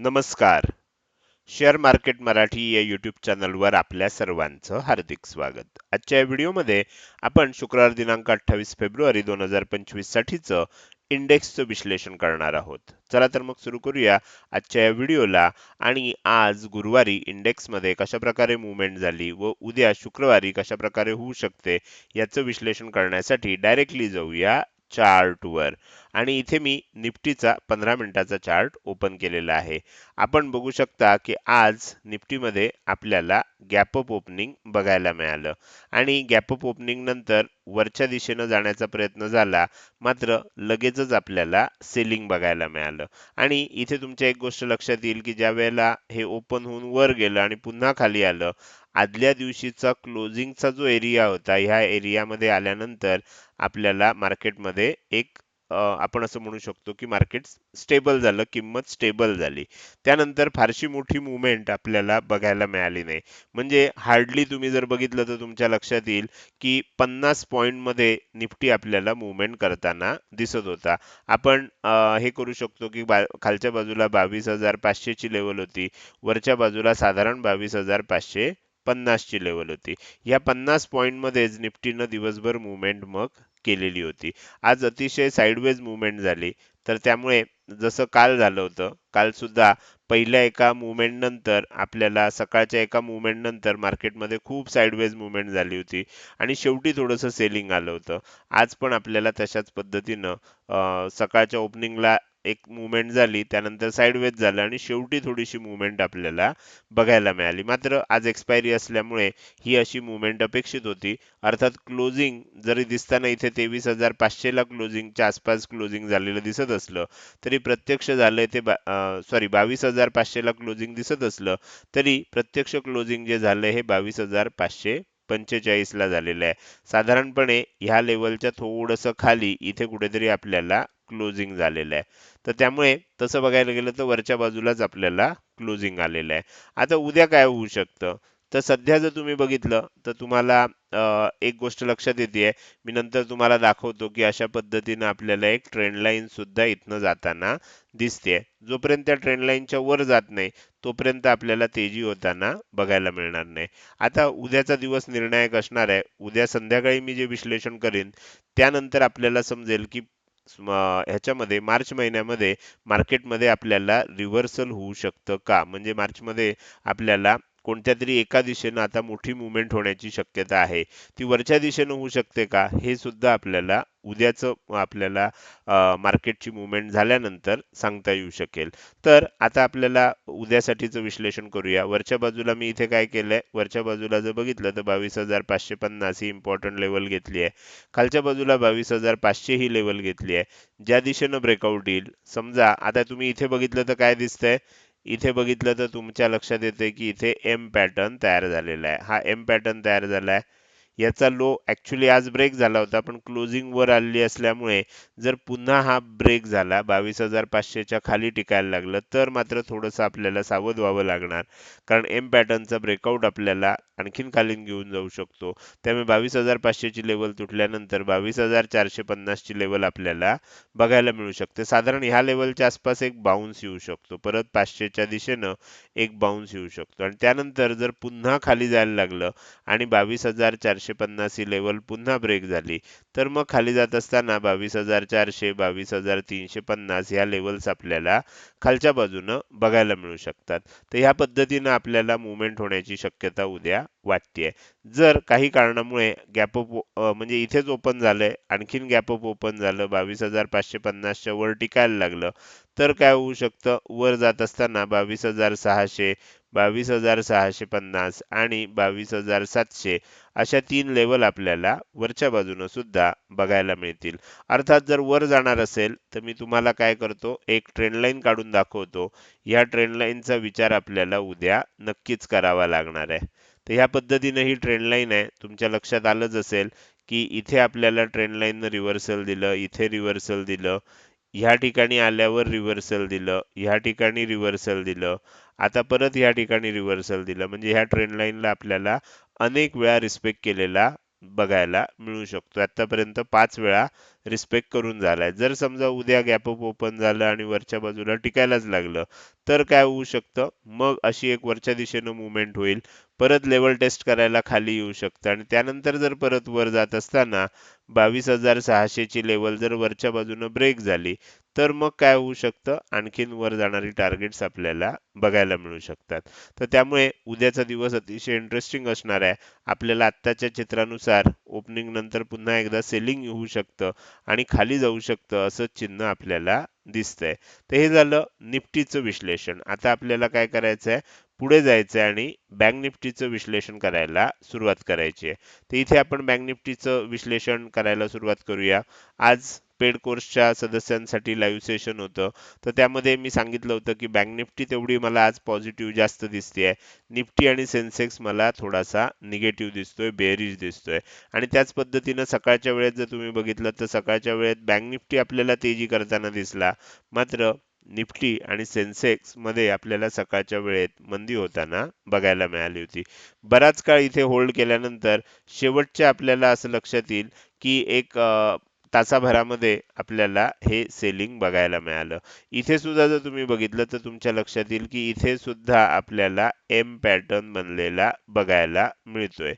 नमस्कार. Share market Marathi या YouTube चॅनलवर आपल्या सर्वांचं हार्दिक स्वागत. आजच्या या व्हिडिओमध्ये आपण शुक्रवार दिनांक 28 फेब्रुवारी 2025 साठीचं इंडेक्सचं विश्लेषण करणार आहोत. चला तर मग सुरू करूया आजच्या या व्हिडिओला. आणि आज गुरुवारी इंडेक्समध्ये कशा प्रकारे मूव्हमेंट झाली व उद्या शुक्रवारी कशा प्रकारे होऊ शकते याचं विश्लेषण करण्यासाठी डायरेक्टली जाऊया चार्टवर. आणि इथे मी निफ्टीचा 15 मिनिटाचा चार्ट ओपन केलेला आहे. आपण बघू शकता की आज निफ्टीमध्ये आपल्याला गॅप अप ओपनिंग बघायला मिळालं आणि गॅप अप ओपनिंग नंतर वरच्या दिशेनं जाण्याचा प्रयत्न झाला, मात्र लगेचच आपल्याला सेलिंग बघायला मिळालं. आणि इथे तुमच्या एक गोष्ट लक्षात येईल की ज्या वेळेला हे ओपन होऊन वर गेलं आणि पुन्हा खाली आलं, आदल्या दिवशीचा क्लोजिंगचा जो एरिया होता ह्या एरियामध्ये आल्यानंतर आपल्याला मार्केटमध्ये एक आपण असं म्हणू शकतो की मार्केट स्टेबल झालं, किंमत स्टेबल झाली. त्यानंतर फारशी मोठी मूव्हमेंट आपल्याला बघायला मिळाली नाही. म्हणजे हार्डली तुम्ही जर बघितलं तर तुमच्या लक्षात येईल की 50 पॉइंटमध्ये निफ्टी आपल्याला मूव्हमेंट करताना दिसत होता. आपण हे करू शकतो की खालच्या बाजूला 22,500 ची लेवल होती, वरच्या बाजूला साधारण 22,550 ची लेवल होती. या 50 पॉइंटमध्येच निफ्टीनं दिवसभर मूव्हमेंट मग केलेली होती. आज अतिशय साइडवेज मूव्हमेंट झाली. तर त्यामुळे जसं काल झालं होतं, काल सुद्धा पहिल्या एका मूव्हमेंट नंतर आपल्याला सकाळच्या एका मूव्हमेंट नंतर मार्केटमध्ये खूप साइडवेज मूव्हमेंट झाली होती आणि शेवटी थोडंसं सेलिंग आलं होतं. आज पण आपल्याला तशाच पद्धतीनं सकाळच्या ओपनिंगला एक मूव्हमेंट झाली, त्यानंतर साइडवेज झालं आणि शेवटी थोडीशी मूव्हमेंट आपल्याला बघायला मिळाली. मात्र आज एक्सपायरी असल्यामुळे ही अशी मूव्हमेंट अपेक्षित होती. अर्थात क्लोजिंग जरी दिसताना इथे 23,500 ला क्लोजिंगच्या आसपास क्लोजिंग झालेलं दिसत असलं, तरी प्रत्यक्ष झालंय ते 22,500 ला क्लोजिंग दिसत असलं, तरी प्रत्यक्ष क्लोजिंग जे झालंय हे 22,545 ला झालेलं आहे. साधारणपणे ह्या लेवलच्या थोडंसं खाली इथे कुठेतरी आपल्याला क्लोजिंग झालेलं आहे. तर त्यामुळे तसं बघायला गेलं तर वरच्या बाजूलाच आपल्याला क्लोजिंग आलेलं आहे. आता उद्या काय होऊ शकतं? तर सध्या जर तुम्ही बघितलं तर तुम्हाला एक गोष्ट लक्षात येते. मी नंतर तुम्हाला दाखवतो की अशा पद्धतीनं आपल्याला एक ट्रेंड लाईन सुद्धा इथनं जाताना दिसते. जोपर्यंत त्या ट्रेंड लाईनच्या वर जात नाही तोपर्यंत आपल्याला तेजी होताना बघायला मिळणार नाही. आता उद्याचा दिवस निर्णायक असणार आहे. उद्या संध्याकाळी मी जे विश्लेषण करेन त्यानंतर आपल्याला समजेल की ह्याच्यामध्ये मार्च महिन्यामध्ये मार्केटमध्ये आपल्याला रिव्हर्सल होऊ शकतं का. म्हणजे मार्चमध्ये आपल्याला कोणत्या तरी एका दिशेनं आता मोठी मूव्हमेंट होण्याची शक्यता आहे. ती वरच्या दिशेनं होऊ शकते का, हे सुद्धा आपल्याला उद्याचं आपल्याला मार्केटची मूव्हमेंट झाल्यानंतर सांगता येऊ शकेल. तर आता आपल्याला उद्यासाठीचं विश्लेषण करूया. वरच्या बाजूला मी इथे काय केलंय, वरच्या बाजूला जर बघितलं तर 22,550 ही इम्पॉर्टंट लेवल घेतली आहे. खालच्या बाजूला 22,500 ही लेवल घेतली आहे. ज्या दिशेनं ब्रेकआउट येईल, समजा आता तुम्ही इथे बघितलं तर काय दिसतंय, इथे बघितलं तर तुमच्या लक्षात येते की इथे एम पॅटर्न तयार झालेला आहे. हा एम पॅटर्न तयार झाला आहे. याचा लो ऍक्च्युली आज ब्रेक झाला होता, पण क्लोजिंग वर आलेली असल्यामुळे जर पुन्हा हा ब्रेक झाला 22,500 च्या खाली टिकायला लागलं तर मात्र थोडंसं आपल्याला सावध व्हावं लागणार. कारण एम पॅटर्नचा ब्रेकआउट आपल्याला आणखीन खाली घेऊन जाऊ शकतो. त्यामुळे 22,500 ची लेवल तुटल्यानंतर 22,450 ची लेवल आपल्याला बघायला मिळू शकते. साधारण ह्या लेवलच्या आसपास एक बाउन्स येऊ शकतो, परत 500च्या दिशेनं एक बाउन्स येऊ शकतो आणि त्यानंतर जर पुन्हा खाली जायला लागलं आणि 22,450 ही लेवल पुन्हा ब्रेक झाली, तर मग खाली जात असताना 22,400, 22,350 ह्या लेवल्स आपल्याला खालच्या बाजूनं बघायला मिळू शकतात. तर ह्या पद्धतीनं आपल्याला मूव्हमेंट होण्याची शक्यता उद्या वाटते. जर काही कारणामुळे गॅप अप म्हणजे इथेच ओपन झालंय, आणखीन गॅप अप ओपन झालं, 22,550 च्या वर टिकायला लागलं, तर काय होऊ शकतं, वर जात असताना 22,600, 22,650 आणि 22,700 अशा 3 लेवल आपल्याला वरच्या बाजूनं सुद्धा बघायला मिळतील. अर्थात जर वर जाणार असेल तर मी तुम्हाला काय करतो, एक ट्रेंड लाईन काढून दाखवतो. या ट्रेंड लाईनचा विचार आपल्याला उद्या नक्कीच करावा लागणार आहे. तर ह्या पद्धतीने ही ट्रेंड लाईन आहे. तुमच्या लक्षात आलंच असेल की इथे आपल्याला ट्रेंड लाईननं रिव्हर्सल दिलं, इथे रिव्हर्सल दिलं, ह्या ठिकाणी आल्यावर रिव्हर्सल दिलं, ह्या ठिकाणी रिव्हर्सल दिलं, आता परत ह्या ठिकाणी रिव्हर्सल दिलं. म्हणजे ह्या ट्रेंड लाईनला आपल्याला अनेक वेळा रिस्पेक्ट केलेला बघायला मिळू शकतो. आतापर्यंत 5 वेळा रिस्पेक्ट करून झालाय. जर समजा उद्या गॅप अप ओपन झालं आणि वरच्या बाजूला टिकायलाच लागलं, तर काय होऊ शकतं? मग अशी एक वरच्या दिशेनं मूव्हमेंट होईल. परत लेवल टेस्ट करायला खाली येऊ शकतं आणि त्यानंतर जर परत वर जात असताना 22,600 ची लेवल जर वरच्या बाजूनं ब्रेक झाली, तर मग काय होऊ शकतं? आणखीन वर जाणारी टार्गेट्स आपल्याला बघायला मिळू शकतात. तर त्यामुळे उद्याचा दिवस अतिशय इंटरेस्टिंग असणार आहे. आपल्याला आत्ताच्या चित्रानुसार ओपनिंग नंतर पुन्हा एकदा सेलिंग होऊ शकतं आणि खाली जाऊ शकतं असं चिन्ह आपल्याला दिसतंय. तर हे झालं निफ्टीचं विश्लेषण. आता आपल्याला काय करायचं आहे? पुढे जायचं आहे आणि बँक निफ्टीचं विश्लेषण करायला सुरुवात करायची आहे. तर इथे आपण बँक निफ्टीचं विश्लेषण करायला सुरुवात करूया. आज पेड कोर्सच्या सदस्यांसाठी लाईव्ह सेशन होतं. तर त्यामध्ये मी सांगितलं होतं की बँक निफ्टी तेवढी मला आज पॉझिटिव्ह जास्त दिसते. निफ्टी आणि सेन्सेक्स मला थोडासा निगेटिव्ह दिसतोय, बेअरिश दिसतोय. आणि त्याच पद्धतीनं सकाळच्या वेळेत जर तुम्ही बघितलं तर सकाळच्या वेळेत बँक निफ्टी आपल्याला तेजी करताना दिसला. मात्र निफ्टी आणि सेन्सेक्स मध्ये आपल्याला सकाळच्या वेळेत मंदी होताना बघायला मिळाली होती. बराच काळ इथे होल्ड केल्यानंतर शेवटच्या आपल्याला असं लक्षात येईल की एक तासाभरामध्ये आपल्याला हे सेलिंग बघायला मिळालं. इथे सुद्धा जर तुम्ही बघितलं तर तुमच्या लक्षात येईल की इथे सुद्धा आपल्याला एम पॅटर्न बनलेला बघायला मिळतोय.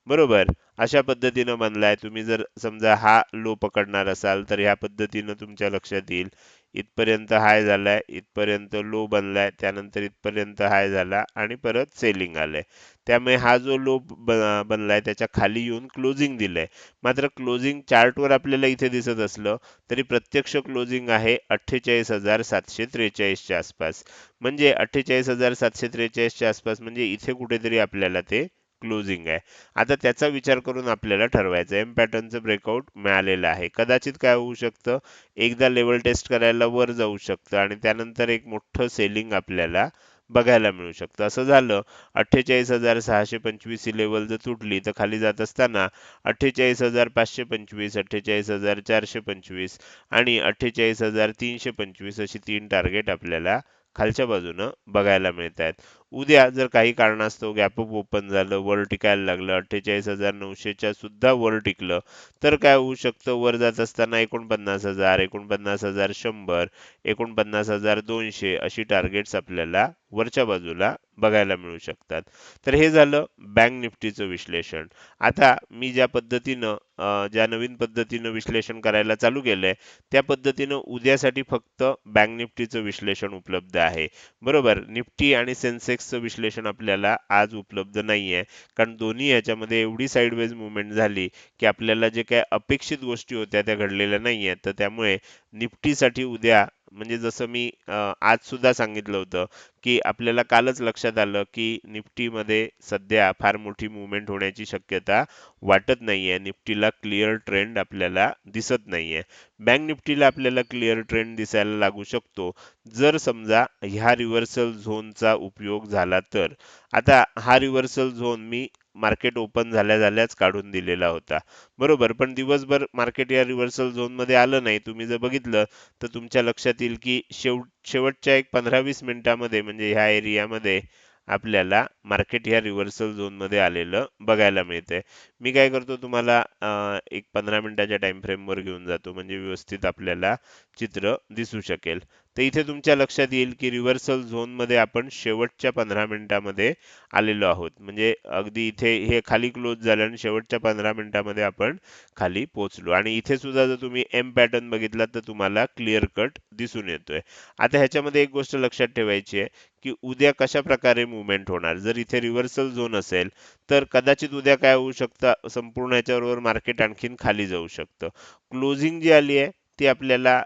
बरोबर. अशा पद्धतीनं बनलाय. तुम्ही जर समजा हा लो पकडणार असाल तर ह्या पद्धतीनं तुमच्या लक्षात येईल. इथपर्यंत हाय झालाय, इथपर्यंत लो बनलाय, त्यानंतर इथपर्यंत हाय झाला आणि परत सेलिंग आलंय. त्यामुळे हा जो लो बनलाय त्याच्या खाली येऊन क्लोजिंग दिलंय. मात्र क्लोजिंग चार्टवर आपल्याला इथे दिसत असलं तरी प्रत्यक्ष क्लोजिंग आहे 48,743 च्या आसपास. म्हणजे 48,743 च्या आसपास म्हणजे इथे कुठेतरी आपल्याला ते क्लोजिंग आहे. आता त्याचा विचार करून आपल्याला ठरवायचं एम पॅटर्नचं ब्रेकआउट मिळालेलं आहे. कदाचित काय होऊ शकतं? एकदा लेवल टेस्ट करायला वर जाऊ शकतं आणि त्यानंतर एक मोठं सेलिंग आपल्याला बघायला मिळू शकतं. असं झालं 48,625 ही लेवल जर तुटली तर खाली जात असताना 48,525, 48,425 आणि 48,325 अशी 3 टार्गेट आपल्याला खालच्या बाजूनं बघायला मिळत आहेत. उद्या जर काही कारणास्तव गॅप अप ओपन झालं, वर टिकायला लागलं, 48,900 च्या सुद्धा वर टिकलं, तर काय होऊ शकतं? वर जात असताना 49,000, 49,100, 49,200 अशी टार्गेट्स आपल्याला वरच्या बाजूला बघायला मिळू शकतात. तर हे झालं बँक निफ्टीचं विश्लेषण. आता मी ज्या नवीन पद्धतीनं विश्लेषण करायला चालू केलंय, त्या पद्धतीनं उद्यासाठी फक्त बँक निफ्टीचं विश्लेषण उपलब्ध आहे. बरोबर. निफ्टी आणि सेन्सेक्सचं विश्लेषण आपल्याला आज उपलब्ध नाहीये. कारण दोन्ही याच्यामध्ये एवढी साइडवेज मूव्हमेंट झाली की आपल्याला जे काही अपेक्षित गोष्टी होत्या त्या घडलेल्या नाहीयेत. तर त्यामुळे निफ्टीसाठी उद्या म्हणजे जसं मी आज सुद्धा सांगितलं होतं की आपल्याला कालच लक्षात आलं की निफ्टीमध्ये सध्या फार मोठी मूव्हमेंट होण्याची शक्यता वाटत नाहीये. निफ्टीला क्लिअर ट्रेंड आपल्याला दिसत नाहीये. बँक निफ्टीला आपल्याला क्लिअर ट्रेंड दिसायला लागू शकतो जर समजा ह्या रिव्हर्सल झोनचा उपयोग झाला तर. आता हा रिव्हर्सल झोन मी मार्केट ओपन झाल्या झाल्याच काढून दिलेला होता. बरोबर. पण दिवसभर मार्केट या रिव्हर्सल झोनमध्ये आलं नाही. तुम्ही जर बघितलं तर तुमच्या लक्षात येईल की शेवटच्या एक 15-20 मिनिटामध्ये म्हणजे ह्या एरियामध्ये आपल्याला मार्केट ह्या रिव्हर्सल झोनमध्ये आलेलं बघायला मिळतंय. मी काय करतो तुम्हाला एक 15 मिनिटाच्या टाइम फ्रेमवर घेऊन जातो म्हणजे व्यवस्थित आपल्याला चित्र दिसू शकेल. तर इथे तुमच्या लक्षात येईल की रिव्हर्सल झोनमध्ये आपण शेवटच्या 15 मिनिटामध्ये आलेलो आहोत. म्हणजे अगदी इथे हे खाली क्लोज झालं आणि शेवटच्या 15 मिनिटामध्ये आपण खाली पोहोचलो आणि इथे सुद्धा जर तुम्ही एम पॅटर्न बघितला तर तुम्हाला क्लिअर कट दिसून येतोय. आता ह्याच्यामध्ये एक गोष्ट लक्षात ठेवायची आहे की उद्या कशा प्रकारे मूव्हमेंट होणार. जर इथे रिव्हर्सल झोन असेल तर कदाचित उद्या काय होऊ शकतं? संपूर्ण याच्याबरोबर मार्केट आणखीन खाली जाऊ शकतं. क्लोजिंग जी आली आहे ती आपल्याला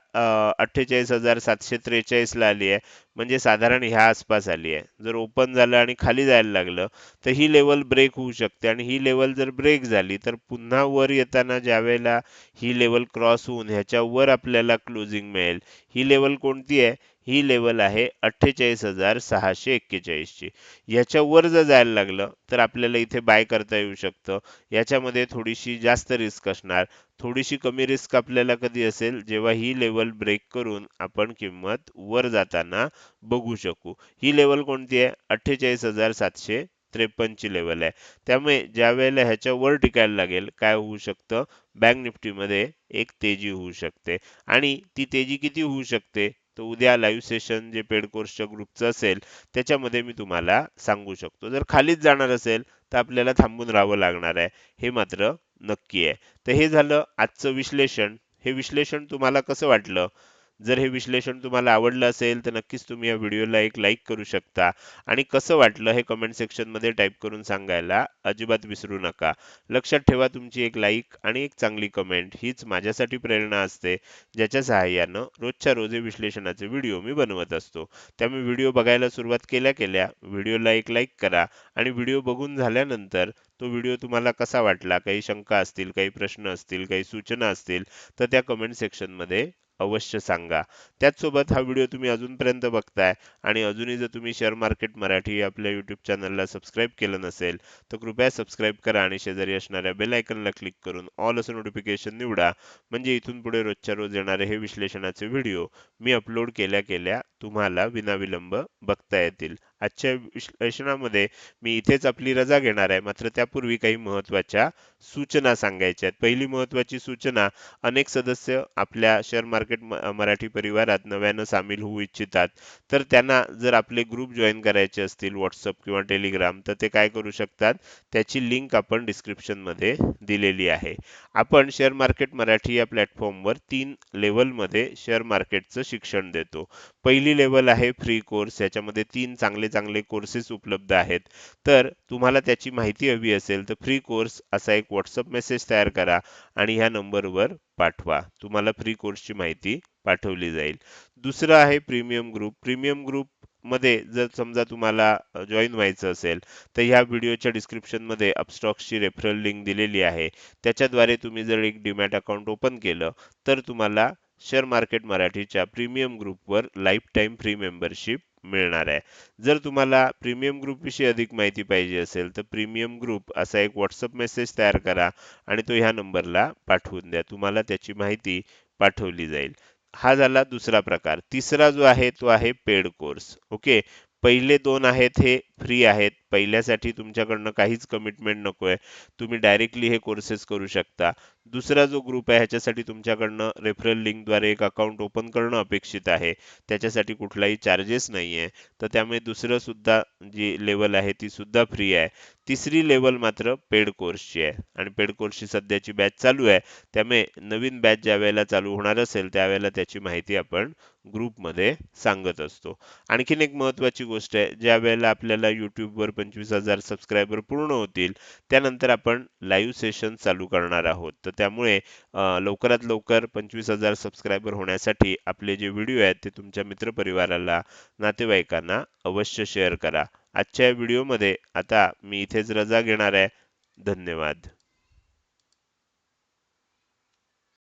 48,743 ला आली आहे. म्हणजे साधारण ह्या आसपास आली आहे. जर ओपन झालं आणि खाली जायला लागलं तर ही लेवल ब्रेक होऊ शकते आणि ही लेवल जर ब्रेक झाली तर पुन्हा वर येताना ज्यावेळेला ही लेवल क्रॉस होऊन ह्याच्यावर आपल्याला क्लोजिंग मिळेल. ही लेवल कोणती आहे? ही लेवल आहे 48,641 ची. ह्याच्यावर जर जायला लागलं तर आपल्याला इथे बाय करता येऊ शकतं. याच्यामध्ये थोडीशी जास्त रिस्क असणार. थोडीशी कमी रिस्क आपल्याला कधी असेल जेव्हा ही लेवल ब्रेक करून आपण किंमत वर जाताना बघू शकू. ही लेवल कोणती आहे? 48,743. 53 ची लेवल आहे. त्यामुळे ज्या वेळेला ह्याच्या वर टिकायला लागेल, काय होऊ शकतं, बँक निफ्टीमध्ये एक तेजी होऊ शकते. आणि ती तेजी किती होऊ शकते, तर उद्या लाईव्ह सेशन जे पेड कोर्सच्या ग्रुपचं असेल त्याच्यामध्ये मी तुम्हाला सांगू शकतो. जर खालीच जाणार असेल तर आपल्याला थांबून राहावं लागणार आहे, हे मात्र नक्की आहे. तर हे झालं आजचं विश्लेषण. हे विश्लेषण तुम्हाला कसं वाटलं? जर हे विश्लेषण तुम्हाला आवडलं असेल तर नक्कीच तुम्ही या व्हिडिओला एक लाईक करू शकता आणि कसं वाटलं हे कमेंट सेक्शनमध्ये टाईप करून सांगायला अजिबात विसरू नका. लक्षात ठेवा, तुमची एक लाईक आणि एक चांगली कमेंट हीच माझ्यासाठी प्रेरणा असते, ज्याच्या सहाय्यानं रोजच्या रोज हे विश्लेषणाचे व्हिडिओ मी बनवत असतो. त्यामुळे व्हिडिओ बघायला सुरुवात केल्या केल्या व्हिडिओला एक लाईक करा आणि व्हिडिओ बघून झाल्यानंतर तो व्हिडिओ तुम्हाला कसा वाटला, काही शंका असतील, काही प्रश्न असतील, काही सूचना असतील तर त्या कमेंट सेक्शनमध्ये अवश्य सांगा. त्याचसोबत हा व्हिडिओ तुम्ही अजूनपर्यंत बघताय आणि अजूनही जर तुम्ही शेअर मार्केट मराठी आपल्या YouTube चॅनलला सबस्क्राईब केलं नसेल तर कृपया सबस्क्राईब करा आणि शेजारी असणाऱ्या बेल आयकॉनला क्लिक करून ऑल असं नोटिफिकेशन निवडा. म्हणजे इथून पुढे रोजच्या रोज येणारे हे विश्लेषणाचे व्हिडिओ मी अपलोड केल्या केल्या तुम्हाला विनाविलंब बघता येतील. आजच्या विश्लेषणामध्ये मी इथेच आपली रजा घेणार आहे. मात्र त्यापूर्वी काही महत्त्वाच्या सूचना सांगायच्या आहेत. पहिली महत्त्वाची सूचना, अनेक सदस्य आपल्या शेअर मार्केट मराठी परिवारात नव्यानं सामील होऊ इच्छितात. तर त्यांना जर आपले ग्रुप जॉईन करायचे असतील WhatsApp किंवा Telegram तर ते काय करू शकतात, त्याची लिंक आपण डिस्क्रिप्शनमध्ये दिलेली आहे. आपण शेअर मार्केट मराठी या प्लॅटफॉर्मवर 3 लेव्हलमध्ये शेअर मार्केटचं शिक्षण देतो. पहिली लेव्हल आहे फ्री कोर्स. याच्यामध्ये 3 चांगले चांगले कोर्सेस उपलब्ध आहेत. तर तुम्हाला त्याची माहिती हवी असेल तर फ्री कोर्स असा एक WhatsApp मेसेज तयार करा आणि ह्या नंबरवर पाठवा. तुम्हाला फ्री कोर्सची माहिती पाठवली जाईल. दुसरं आहे प्रीमियम ग्रुप. प्रीमियम ग्रुप मध्ये जर समजा तुम्हाला जॉईन व्हायचं असेल तर ह्या व्हिडिओच्या डिस्क्रिप्शनमध्ये अपस्टॉक्सची रेफरल लिंक दिलेली आहे. त्याच्याद्वारे तुम्ही जर एक डीमॅट अकाउंट ओपन केलं तर तुम्हाला शेअर मार्केट मराठीच्या प्रीमियम ग्रुपवर लाईफ टाईम फ्री मेंबरशिप मिळणार आहे. जर तुम्हाला प्रीमियम ग्रुपविषयी अधिक माहिती पाहिजे असेल तर प्रीमियम ग्रुप असा एक WhatsApp मेसेज तयार करा आणि तो ह्या नंबरला पाठवून द्या. तुम्हाला त्याची माहिती पाठवली जाईल. हा झाला दुसरा प्रकार. तिसरा जो आहे तो आहे पेड कोर्स. ओके. पहिले 2 आहेत हे फ्री आहेत. पहिल्यासाठी तुमच्याकडनं काहीच कमिटमेंट नकोय. तुम्ही डायरेक्टली हे कोर्सेस करू शकता. दुसरा जो ग्रुप आहे ह्याच्यासाठी तुमच्याकडनं रेफरल लिंकद्वारे एक अकाउंट ओपन करणं अपेक्षित आहे. त्याच्यासाठी कुठलाही चार्जेस नाहीये. तर त्यामुळे दुसरं सुद्धा जी लेव्हल आहे ती सुद्धा फ्री आहे. तिसरी लेव्हल मात्र पेड कोर्सची आहे आणि पेड कोर्सची सध्याची बॅच चालू आहे. त्यामुळे नवीन बॅच ज्या वेळेला चालू होणार असेल त्यावेळेला त्याची माहिती आपण ग्रुपमध्ये सांगत असतो. आणखीन एक महत्त्वाची गोष्ट आहे, ज्या वेळेला आपल्याला YouTubeवर 25,000 सबस्क्रायबर पूर्ण होतील त्यानंतर आपण लाईव्ह सेशन चालू करणार आहोत. तर त्यामुळे लवकरात लवकर 25,000 सबस्क्रायबर होण्यासाठी आपले जे व्हिडिओ आहेत ते तुमच्या मित्रपरिवाराला, नातेवाईकांना अवश्य शेअर करा. आजच्या व्हिडिओमध्ये आता मी इथेच रजा घेणार आहे. धन्यवाद.